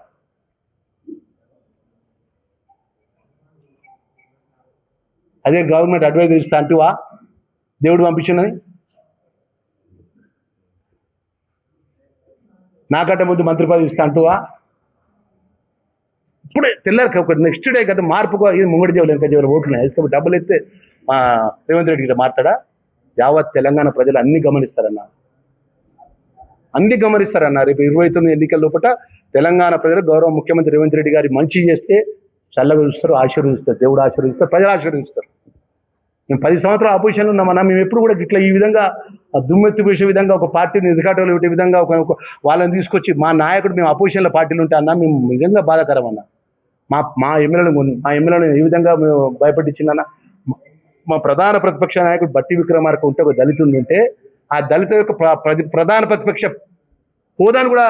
అదే గవర్నమెంట్ అడ్వైజర్ ఇస్తా అంటువా? దేవుడు పంపించినని. నాకంటే ముందు మంత్రి పదవి ఇస్తా అంటువా? ఇప్పుడే తెల్లారు ఒక నెక్స్ట్ డే కదా మార్పుకో, ఇది ముంగడి జేవులు ఇంకా జేవులు ఓట్లున్నాయి వేసుకొని డబ్బులు ఎత్తే రేవంత్ రెడ్డి గారు మాట్లాడా? యావత్ తెలంగాణ ప్రజలు అన్ని గమనిస్తారన్న, అన్ని గమనిస్తారన్న. రేపు 29 ఎన్నికల లోపల తెలంగాణ ప్రజలు గౌరవ ముఖ్యమంత్రి రేవంత్ రెడ్డి గారి మంచి చేస్తే చల్లగా చూస్తారు, ఆశీర్వదిస్తారు, దేవుడు ఆశీర్వదిస్తారు, ప్రజలు ఆశీర్వదిస్తారు. మేము 10 సంవత్సరాలు ఆపోజిషన్లో ఉన్నామన్నా. మేము ఎప్పుడు కూడా ఇట్లా ఈ విధంగా దుమ్మెత్తి వేసే విధంగా ఒక పార్టీని ఎదుకాటలు పెట్టే విధంగా ఒక వాళ్ళని తీసుకొచ్చి మా నాయకుడు మేము అపోజిషన్లో పార్టీలు ఉంటే అన్నా మేము నిజంగా బాధాకరం అన్న. మా ఎమ్మెల్యేలను ఏ విధంగా మేము భయపట్టించిందన్న. మా ప్రధాన ప్రతిపక్ష నాయకుడు బట్టి విక్రమార్క ఉంటే ఒక దళితుడు ఉంటే ఆ దళిత యొక్క ప్రధాన ప్రతిపక్ష హోదాను కూడా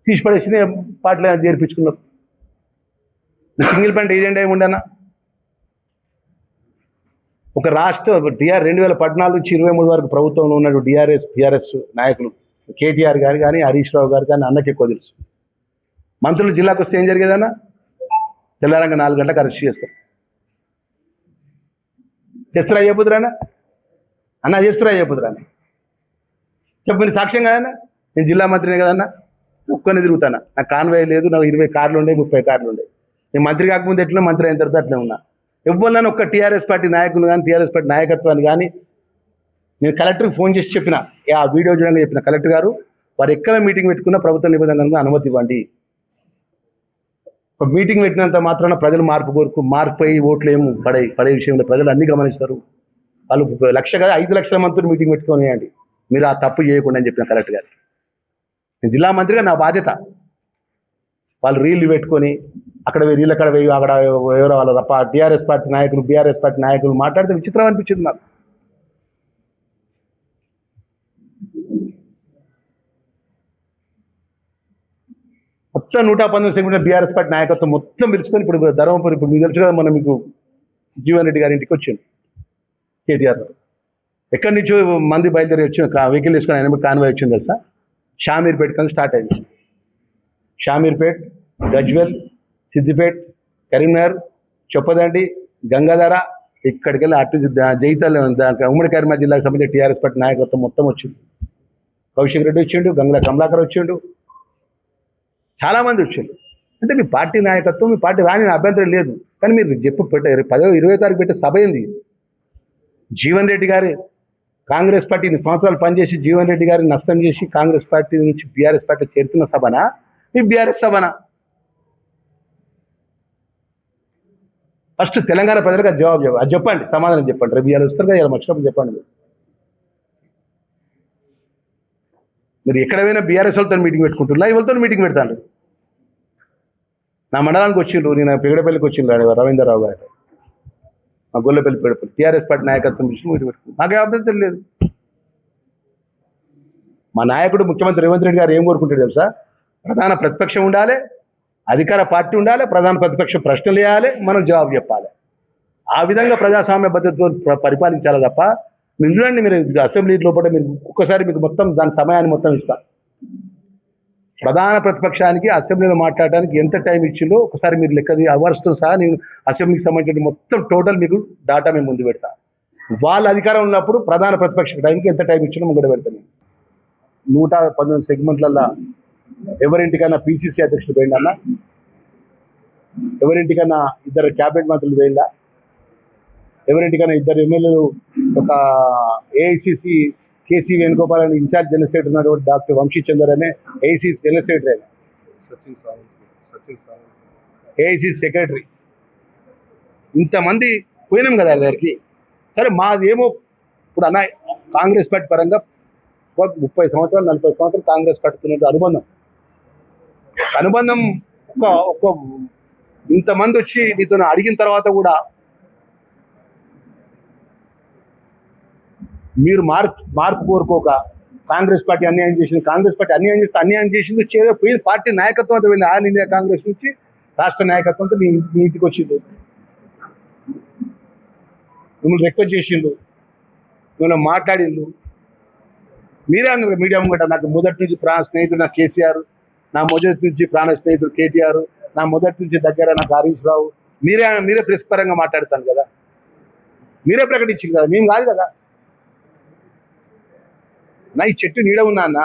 తీసిపడేసి పార్టీలో చేర్పించుకున్నారు. సింగిల్ పాయింట్ ఏజెండా ఏముండన్నా? ఒక రాష్ట్ర 2014 నుంచి 23 వరకు ప్రభుత్వంలో ఉన్న టీఆర్ఎస్ నాయకులు కేటీఆర్ గారు కానీ, హరీష్ రావు గారు కానీ అన్నకి ఎక్కువ తెలుసు. మంత్రులు జిల్లాకు వస్తే ఏం జరిగేదన్నా? తెల్లారంగా 4 గంటలకు అరెస్ట్ చేస్తారు. చేస్తారా అయ్యపోతురానా అన్న? చేస్తారా అయ్యపోతురాని చెప్పు. నేను సాక్ష్యం కదన్నా, నేను జిల్లా మంత్రినే కదన్నా, ఒక్కనే తిరుగుతానా. నాకు కాన్వాయ్ లేదు, నాకు 20 కార్లు ఉండే, 30 కార్లు ఉండే. నేను మంత్రి కాకముందు ఎట్లా, మంత్రి అయిన తర్వాత అట్లే ఉన్నా. ఎవరినైనా ఒక్క టీఆర్ఎస్ పార్టీ నాయకులు కానీ, టీఆర్ఎస్ పార్టీ నాయకత్వాన్ని కానీ నేను కలెక్టర్కి ఫోన్ చేసి చెప్పిన, ఆ వీడియో చూడంగా చెప్పిన, కలెక్టర్ గారు వారు ఎక్కడ మీటింగ్ పెట్టుకున్నా ప్రభుత్వ నిబంధనలకు అనుమతి ఇవ్వండి. ఒక మీటింగ్ పెట్టినంత మాత్రాన ప్రజలు మార్పు అయ్యి ఓట్లు ఏమి పడే విషయంలో ప్రజలు అన్నీ గమనిస్తారు. వాళ్ళు 1 లక్ష కదా 5 లక్షల మందితో మీటింగ్ పెట్టుకోనియండి, మీరు ఆ తప్పు చేయకుండా అని చెప్పిన కలెక్టర్ గారు. నేను జిల్లా మంత్రిగా నా బాధ్యత. వాళ్ళు రీళ్లు పెట్టుకొని అక్కడ రీళ్ళు అక్కడ పోయి అక్కడ ఎవరో వాళ్ళ టీఆర్ఎస్ పార్టీ నాయకులు, బీఆర్ఎస్ పార్టీ నాయకులు మాట్లాడితే విచిత్రం అనిపించింది నాకు. మొత్తం 119 సెగ్మెంట్ బీఆర్ఎస్ పార్టీ నాయకత్వం మొత్తం పిలుచుకొని ఇప్పుడు ధర్మపురి, ఇప్పుడు మీకు తెలుసు కదా, మనం మీకు జీవన్ రెడ్డి గారి ఇంటికి వచ్చింది కేటీఆర్. ఎక్కడి నుంచో మంది బయలుదేరి వచ్చిన వెహికల్ తీసుకొని ఆయన కాన్వాయ్ వచ్చింది తెలుసా? షామీర్పేట కానీ స్టార్ట్ అయింది. షామీర్పేట్, గజ్వెల్, సిద్దిపేట్, కరీంనగర్, చొప్పదండి, గంగాధర, ఇక్కడికి వెళ్ళి అటు జైతల్ ఉమ్మడి కరీంనగర్ జిల్లాకు సంబంధించిన టీఆర్ఎస్ పార్టీ నాయకత్వం మొత్తం వచ్చింది. కౌశిక్ రెడ్డి వచ్చిండు, గంగుల కమలాకర్ వచ్చిండు, చాలామంది వచ్చిండు. అంటే మీ పార్టీ నాయకత్వం, మీ పార్టీ రాని అభ్యంతరం లేదు. కానీ మీరు చెప్పు 10వ 20వ తారీఖు పెట్టే సభ ఏంది? జీవన్ రెడ్డి గారి కాంగ్రెస్ పార్టీ సంవత్సరాలు పనిచేసి జీవన్ రెడ్డి గారిని నష్టం చేసి కాంగ్రెస్ పార్టీ నుంచి బీఆర్ఎస్ పార్టీ చేరుతున్న సభనా మీ బీఆర్ఎస్ సభనా? ఫస్ట్ తెలంగాణ ప్రజలకు అది జవాబు అది చెప్పండి, సమాధానం చెప్పండి. రేపు ఇవాళ వస్తారు కదా, ఇలా వచ్చినప్పుడు చెప్పండి. మీరు ఎక్కడ పోయినా బీఆర్ఎస్ వాళ్ళతో మీటింగ్ పెట్టుకుంటున్నా, ఎవరితో మీటింగ్ పెడతాను. నా మండలానికి వచ్చిండ్రు, నేను పెగడపల్లికి వచ్చిండ్రు రవీంద్రరావు గారు, మా గొల్లపల్లి పెడపల్లి టీఆర్ఎస్ పార్టీ నాయకత్వం విషయం మీటింగ్ పెట్టుకుంటాను. నాకే అభ్యంతరం లేదు. మా నాయకుడు ముఖ్యమంత్రి రేవంత్ రెడ్డి గారు ఏం కోరుకుంటాడు తెలుసా? ప్రధాన ప్రతిపక్షం ఉండాలి, అధికార పార్టీ ఉండాలి, ప్రధాన ప్రతిపక్షం ప్రశ్నలు వేయాలి, మనం జవాబు చెప్పాలి. ఆ విధంగా ప్రజాస్వామ్య పద్ధతితో పరిపాలించాలి తప్ప మీరు చూడండి, మీరు అసెంబ్లీ లోపల మీరు ఒక్కసారి మీకు మొత్తం దాని సమయాన్ని మొత్తం ఇస్తాను. ప్రధాన ప్రతిపక్షానికి అసెంబ్లీలో మాట్లాడడానికి ఎంత టైం ఇచ్చిందో ఒకసారి మీరు లెక్క అవర్స్తో సహా నేను అసెంబ్లీకి సంబంధించిన మొత్తం టోటల్ మీకు డాటా మేము ముందు పెడతాను. వాళ్ళ అధికారం ఉన్నప్పుడు ప్రధాన ప్రతిపక్ష టైంకి ఎంత టైం ఇచ్చినా ముందు పెడతాను. 119 సెగ్మెంట్లలో ఎవరింటికైనా పీసీసీ అధ్యక్షుడు పోయిండన్నా, ఎవరింటికన్నా ఇద్దరు క్యాబినెట్ మంత్రులు వేయాలా? ఎవరింటికన్నా ఇద్దరు ఎమ్మెల్యేలు, ఒక ఏఐసిసి కేసీ వేణుగోపాల్ అని ఇన్ఛార్జ్ జనరల్ సెక్రటరీ ఉన్నటువంటి డాక్టర్ వంశీచందర్ అనే AICC general secretary, AICC secretary, ఇంతమంది పోయినాం కదా దగ్గరికి. సరే మాదేమో ఇప్పుడు అన్న కాంగ్రెస్ పార్టీ పరంగా 30 సంవత్సరాలు 40 సంవత్సరాలు కాంగ్రెస్ పార్టీతో అనుబంధం ఒక ఇంతమంది వచ్చి మీతో అడిగిన తర్వాత కూడా మీరు మార్పు కోరుకోక కాంగ్రెస్ పార్టీ అన్యాయం చేసింది, కాంగ్రెస్ పార్టీ అన్యాయం చేసింది పోయి పార్టీ నాయకత్వంతో వెళ్ళి ఆల్ ఇండియా కాంగ్రెస్ నుంచి రాష్ట్ర నాయకత్వంతో మీ ఇంటికి వచ్చిండు, మిమ్మల్ని రిక్వెస్ట్ చేసిండు, మిమ్మల్ని మాట్లాడిండు. మీరే అన్నారు మీడియా ముంగట, నాకు మొదటి నుంచి ప్రాణ స్నేహితుడు నాకు కేసీఆర్, నా మొదటి నుంచి ప్రాణ స్నేహితుడు కేటీఆర్, నా మొదటి నుంచి దగ్గర నాకు హరీష్ రావు, మీరే ప్రెస్ పరంగా మాట్లాడతాను కదా, మీరే ప్రకటించింది కదా, మేము కాదు కదా. నా ఈ చెట్టు నీడ ఉన్నా అన్న,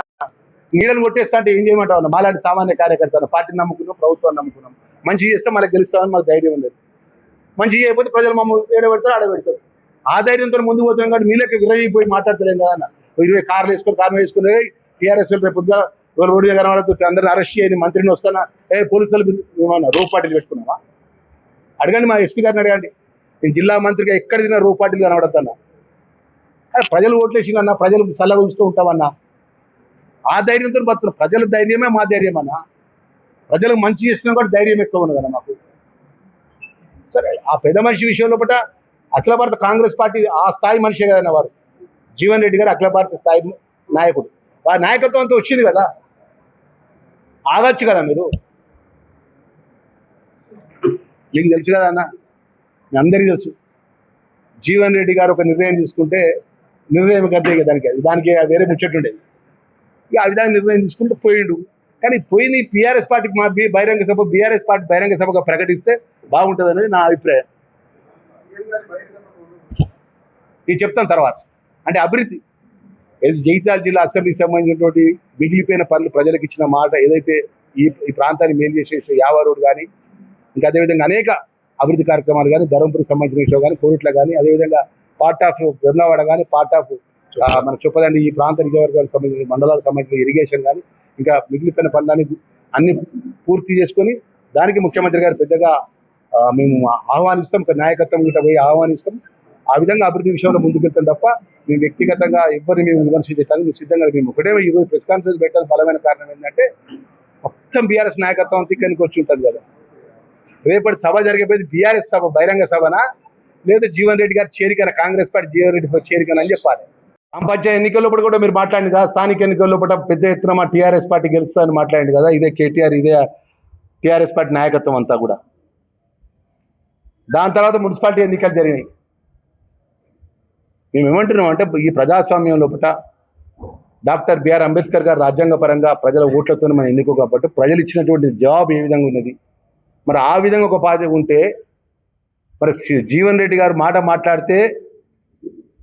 నీడను కొట్టేస్తా అంటే ఏం చేయమంటావు అన్న? మాలాంటి సామాన్య కార్యకర్తలు పార్టీని నమ్ముకున్నాం, ప్రభుత్వాన్ని నమ్ముకున్నాం, మంచి చేస్తే మనకు గెలుస్తామని మాకు ధైర్యం ఉండదు. మంచి చేయకపోతే ప్రజలు మమ్మల్ని ఏడబెడతారు, ఆడబెడతారు. ఆ ధైర్యంతో ముందుకు పోతున్నాం కానీ మీలకి విరగిపోయి మాట్లాడతలేం కదా అన్న. 20 కార్లు వేసుకొని టీఆర్ఎస్ రేపు రోడ్డు కనబడుతుంది, అందరిని అరెస్ట్ చేయని మంత్రిని వస్తానా పోలీసులు ఏమన్నా రూ పార్టీలు పెట్టుకున్నావా? అడగండి, మా ఎస్పీ గారిని అడగండి. నేను జిల్లా మంత్రిగా ఎక్కడ తిన్నా రూ పార్టీలు కనబడతానా? ప్రజలు ఓట్లేసినన్నా, ప్రజలు చల్లగా చూస్తూ ఉంటామన్నా, ఆ ధైర్యంతో బతున్నా. ప్రజల ధైర్యమే మా ధైర్యం అన్న. ప్రజలకు మంచి చేసినా కూడా ధైర్యం ఎక్కువ ఉంది కదా మాకు. సరే, ఆ పెద్ద మనిషి విషయంలో పట్ల అఖిల భారత కాంగ్రెస్ పార్టీ ఆ స్థాయి మనిషే కదన్న వారు. జీవన్ రెడ్డి గారు అఖిల భారత స్థాయి నాయకుడు, వారి నాయకత్వంతో వచ్చింది కదా, ఆగచ్చు కదా మీరు. మీకు తెలుసు కదా అన్న, మీ అందరికీ తెలుసు. జీవన్ రెడ్డి గారు ఒక నిర్ణయం తీసుకుంటే నిర్ణయం గద్దే దానికి వేరే ముచ్చట్టుండేది. ఇక ఆ విధంగా నిర్ణయం తీసుకుంటూ పోయిండు. కానీ పోయి టీఆర్ఎస్ పార్టీకి మా బహిరంగ సభ బీఆర్ఎస్ పార్టీ బహిరంగ సభగా ప్రకటిస్తే బాగుంటుంది అనేది నా అభిప్రాయం. నేను చెప్తాను తర్వాత. అంటే అభివృద్ధి జగిత్యాల జిల్లా అసెంబ్లీకి సంబంధించినటువంటి మిగిలిపోయిన పనులు ప్రజలకు ఇచ్చిన మాట ఏదైతే ఈ ప్రాంతాన్ని మేలు చేసే యావా రోడ్ కానీ, ఇంకా అదేవిధంగా అనేక అభివృద్ధి కార్యక్రమాలు కానీ, ధర్మపురికి సంబంధించిన విషయం కానీ, కోరుట్ల కానీ, అదేవిధంగా పార్ట్ ఆఫ్ వెర్నవాడ కానీ, పార్ట్ ఆఫ్ మన చొప్పదండి ఈ ప్రాంత నియోజకవర్గాలకు సంబంధించిన మండలాలకు సంబంధించిన ఇరిగేషన్ కానీ, ఇంకా మిగిలిపోయిన పనులని అన్ని పూర్తి చేసుకొని దానికి ముఖ్యమంత్రి గారు పెద్దగా మేము ఆహ్వానిస్తాం, నాయకత్వం గిట్ట పోయి ఆహ్వానిస్తాం. ఆ విధంగా అభివృద్ధి విషయంలో ముందుకెళ్తాం తప్ప మేము వ్యక్తిగతంగా ఎవరిని మేము విమర్శించడానికి మేము సిద్ధంగా మేము ఒకటే ఈరోజు ప్రెస్ కాన్ఫరెన్స్ పెట్టడానికి బలమైన కారణం ఏంటంటే మొత్తం బీఆర్ఎస్ నాయకత్వం ఇక్కడికి వచ్చి ఉంటుంది కదా. రేపటి సభ జరిగేపోయి బీఆర్ఎస్ సభ బహిరంగ సభనా లేదా జీవన్ రెడ్డి గారి చేరికన, కాంగ్రెస్ పార్టీ జీవన్ రెడ్డి చేరికన అని చెప్పాలి. పంచాయతీ ఎన్నికల్లో కూడా మీరు మాట్లాడింది కదా, స్థానిక ఎన్నికల్లో పెద్ద ఎత్తున మా టీఆర్ఎస్ పార్టీ గెలుస్తుందని మాట్లాడింది కదా. ఇదే కేటీఆర్, ఇదే టీఆర్ఎస్ పార్టీ నాయకత్వం అంతా కూడా. దాని తర్వాత మున్సిపాలిటీ ఎన్నికలు జరిగినాయి. మేము ఏమంటున్నాం అంటే ఈ ప్రజాస్వామ్యం లోపల డాక్టర్ బిఆర్ అంబేద్కర్ గారు రాజ్యాంగపరంగా ప్రజల ఓట్లతో మనం ఎన్నుకో కాబట్టి ప్రజలు ఇచ్చినటువంటి జవాబు ఏ విధంగా ఉన్నది. మరి ఆ విధంగా ఒక బాధ్యత ఉంటే మరి జీవన్ రెడ్డి గారు మాట్లాడితే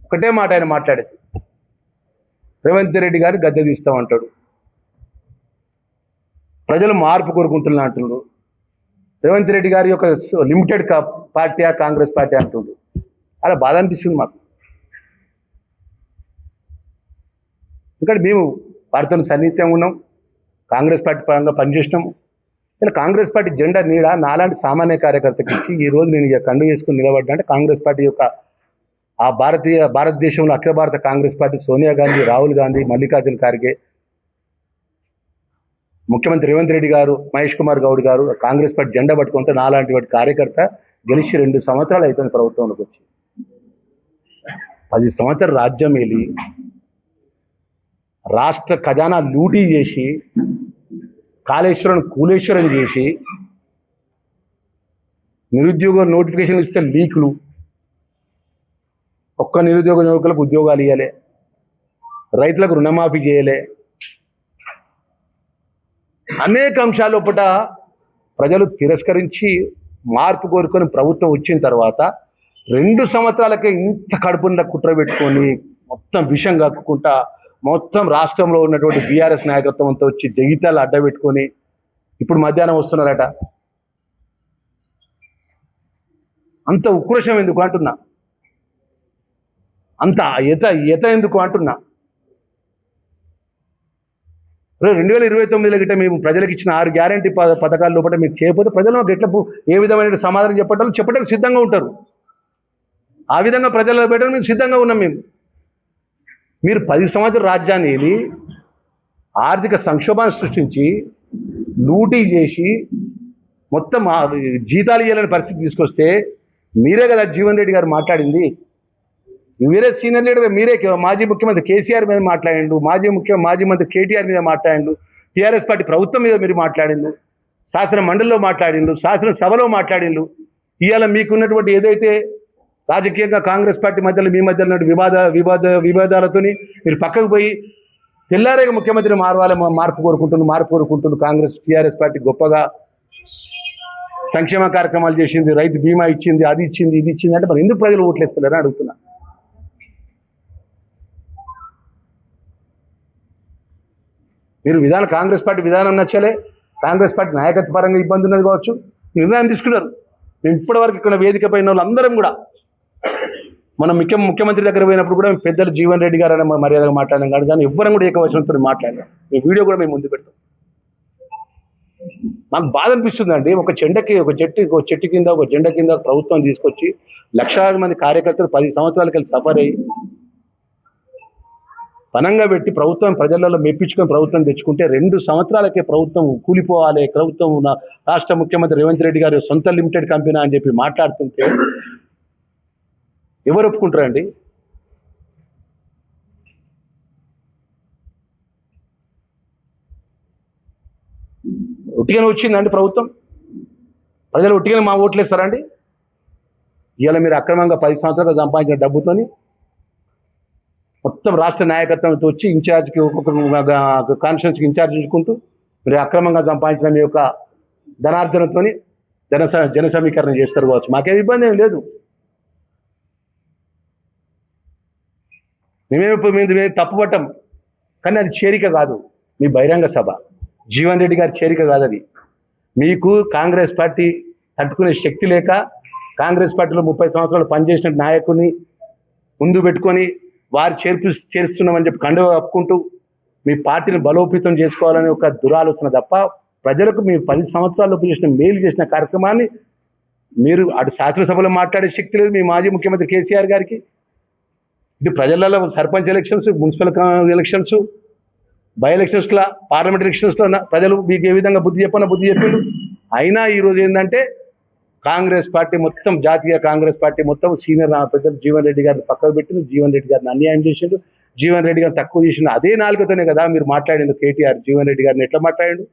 ఒకటే మాట ఆయన మాట్లాడేది, రేవంత్ రెడ్డి గారు గద్దె తీస్తామంటాడు. ప్రజలు మార్పు కోరుకుంటున్నా అంటున్నారు. రేవంత్ రెడ్డి గారి యొక్క లిమిటెడ్ పార్టీ కాంగ్రెస్ పార్టీ అంటుండ్రు. అలా బాధ అనిపిస్తుంది మాకు. ఎందుకంటే మేము వారితో సన్నిహితంగా ఉన్నాం, కాంగ్రెస్ పార్టీ పరంగా పనిచేసినాము. ఇలా కాంగ్రెస్ పార్టీ జెండా నీడ నాలాంటి సామాన్య కార్యకర్తకి ఇచ్చి ఈరోజు నేను ఇక కండు చేసుకుని నిలబడ్డా అంటే కాంగ్రెస్ పార్టీ యొక్క ఆ భారతదేశంలో అఖిల భారత కాంగ్రెస్ పార్టీ సోనియా గాంధీ, రాహుల్ గాంధీ, మల్లికార్జున ఖార్గే, ముఖ్యమంత్రి రేవంత్ రెడ్డి గారు, మహేష్ కుమార్ గౌడ్ గారు కాంగ్రెస్ పార్టీ జెండా పట్టుకుంటే నాలాంటి వాటి కార్యకర్త గెలిచి 2 సంవత్సరాలు అవుతుంది ప్రభుత్వంలోకి వచ్చి. 10 సంవత్సరాలు రాజ్యం వెళ్ళి రాష్ట్ర ఖజానా లూటీ చేసి కాళేశ్వరం కూలేశ్వరం చేసి నిరుద్యోగ నోటిఫికేషన్ ఇస్తే లీకులు, ఒక్క నిరుద్యోగ యువకులకు ఉద్యోగాలు ఇవ్వలే, రైతులకు రుణమాఫీ చేయలే, అనేక అంశాల లోపల ప్రజలు తిరస్కరించి మార్పు కోరుకొని ప్రభుత్వం వచ్చిన తర్వాత 2 సంవత్సరాలకే ఇంత కడుపున కుట్ర పెట్టుకొని మొత్తం విషం కక్కుకుంటా మొత్తం రాష్ట్రంలో ఉన్నటువంటి బీఆర్ఎస్ నాయకత్వంతో వచ్చి జగిత్యాల అడ్డబెట్టుకొని ఇప్పుడు మధ్యాహ్నం వస్తున్నారట. అంత ఉక్రోషం ఎందుకు అంటున్నా, అంత ఎత ఎందుకు అంటున్నా. 2029 గిట్ట మేము ప్రజలకు ఇచ్చిన 6 గ్యారంటీ పథకాల లోపల మీరు చేయకపోతే ప్రజలు మాకు ఎట్లా ఏ విధమైన సమాధానం చెప్పడానికి సిద్ధంగా ఉంటారు. ఆ విధంగా ప్రజల్లో పెట్టడం మేము సిద్ధంగా ఉన్నాం. మీరు 10 సంవత్సరాల రాజ్యాన్ని ఏలి ఆర్థిక సంక్షోభాన్ని సృష్టించి లూటీ చేసి మొత్తం జీతాలు ఇవ్వాలని పరిస్థితి తీసుకొస్తే మీరే కదా జీవన్ రెడ్డి గారు మాట్లాడింది. మీరే సీనియర్ లీడర్, మీరే మాజీ ముఖ్యమంత్రి కేసీఆర్ మీద మాట్లాడిండు, మాజీ మంత్రి కేటీఆర్ మీద మాట్లాడిండు, టీఆర్ఎస్ పార్టీ ప్రభుత్వం మీద మీరు మాట్లాడిండు, శాసన మండలిలో మాట్లాడిండు, శాసనసభలో మాట్లాడిండు. ఇవాళ మీకున్నటువంటి ఏదైతే రాజకీయంగా కాంగ్రెస్ పార్టీ మధ్యలో మీ మధ్యలో వివాదాలతోని మీరు పక్కకు పోయి తెల్లారేగా ముఖ్యమంత్రిని మార్పు కోరుకుంటున్నారు. కాంగ్రెస్ టీఆర్ఎస్ పార్టీ గొప్పగా సంక్షేమ కార్యక్రమాలు చేసింది, రైతు బీమా ఇచ్చింది, అది ఇచ్చింది, ఇది ఇచ్చింది అంటే మరి ఎందుకు ప్రజలు ఓట్లేస్తున్నారని అడుగుతున్నా. మీరు కాంగ్రెస్ పార్టీ విధానం నచ్చలే, కాంగ్రెస్ పార్టీ నాయకత్వ పరంగా ఇబ్బంది ఉన్నది కావచ్చు, నిర్ణయం తీసుకున్నారు. మేము ఇప్పటివరకు ఇక్కడ వేదిక పైన వాళ్ళందరం కూడా మనం ముఖ్యమంత్రి దగ్గర పోయినప్పుడు కూడా పెద్దలు జీవన్ రెడ్డి గారు అనే మర్యాదగా మాట్లాడాం కాదు, కానీ ఎవ్వరం కూడా ఏకవచనంతో మాట్లాడాం. ఈ వీడియో కూడా మేము ముందు పెడతాం. నాకు బాధ అనిపిస్తుందండి, ఒక చెట్టు కింద ఒక జెండా కింద ప్రభుత్వం తీసుకొచ్చి లక్షలాది మంది కార్యకర్తలు 10 సంవత్సరాలకి వెళ్ళి సఫర్ అయ్యి పనంగా పెట్టి ప్రభుత్వం ప్రజలలో మెప్పించుకొని ప్రభుత్వం తెచ్చుకుంటే 2 సంవత్సరాలకే ప్రభుత్వం కూలిపోవాలి, ప్రభుత్వం రాష్ట్ర ముఖ్యమంత్రి రేవంత్ రెడ్డి గారు సొంత లిమిటెడ్ కంపెనీ అని చెప్పి మాట్లాడుతుంటే ఎవరు ఒప్పుకుంటారండి? ఒట్టిగానే వచ్చిందండి ప్రభుత్వం? ప్రజలు ఒట్టిగానే మా ఓట్లు వేస్తారండి? ఇవాళ మీరు అక్రమంగా 10 సంవత్సరాలుగా సంపాదించిన డబ్బుతోని మొత్తం రాష్ట్ర నాయకత్వంతో వచ్చి ఇన్ఛార్జ్కి ఒక్కొక్క కాన్స్టిట్యూన్సీకి ఇన్ఛార్జ్ చూసుకుంటూ మీరు అక్రమంగా సంపాదించిన మీ యొక్క ధనార్జనతో జన సమీకరణ చేస్తారు కావచ్చు. మాకేం ఇబ్బంది ఏం లేదు. మేము తప్పుపట్టం, కానీ అది చేరిక కాదు, మీ బహిరంగ సభ. జీవన్ రెడ్డి గారి చేరిక కాదు అది. మీకు కాంగ్రెస్ పార్టీ తట్టుకునే శక్తి లేక కాంగ్రెస్ పార్టీలో 30 సంవత్సరాలు పనిచేసిన నాయకుడిని ముందు పెట్టుకొని వారు చేరుస్తున్నామని చెప్పి కండువ కప్పుకుంటూ మీ పార్టీని బలోపేతం చేసుకోవాలని ఒక దురాలోచన తప్ప ప్రజలకు మీ 10 సంవత్సరాల్లో చేసిన మేలు చేసిన కార్యక్రమాన్ని మీరు అటు శాసనసభలో మాట్లాడే శక్తి లేదు మీ మాజీ ముఖ్యమంత్రి కేసీఆర్ గారికి. ఇది ప్రజలలో sarpanch elections, municipal elections, by ఎలక్షన్స్లో, పార్లమెంట్ ఎలక్షన్స్లో ప్రజలు మీకు ఏ విధంగా బుద్ధి చెప్పిండు. అయినా ఈరోజు ఏంటంటే కాంగ్రెస్ పార్టీ మొత్తం, జాతీయ కాంగ్రెస్ పార్టీ మొత్తం సీనియర్ పెద్దలు జీవన్ రెడ్డి గారిని పక్కకు పెట్టింది, జీవన్ రెడ్డి గారిని అన్యాయం చేసిండు, జీవన్ రెడ్డి గారిని తక్కువ చేసిండు. అదే నాలుగుతోనే కదా మీరు మాట్లాడిండు కేటీఆర్ జీవన్ రెడ్డి గారిని ఎట్లా మాట్లాడిండు?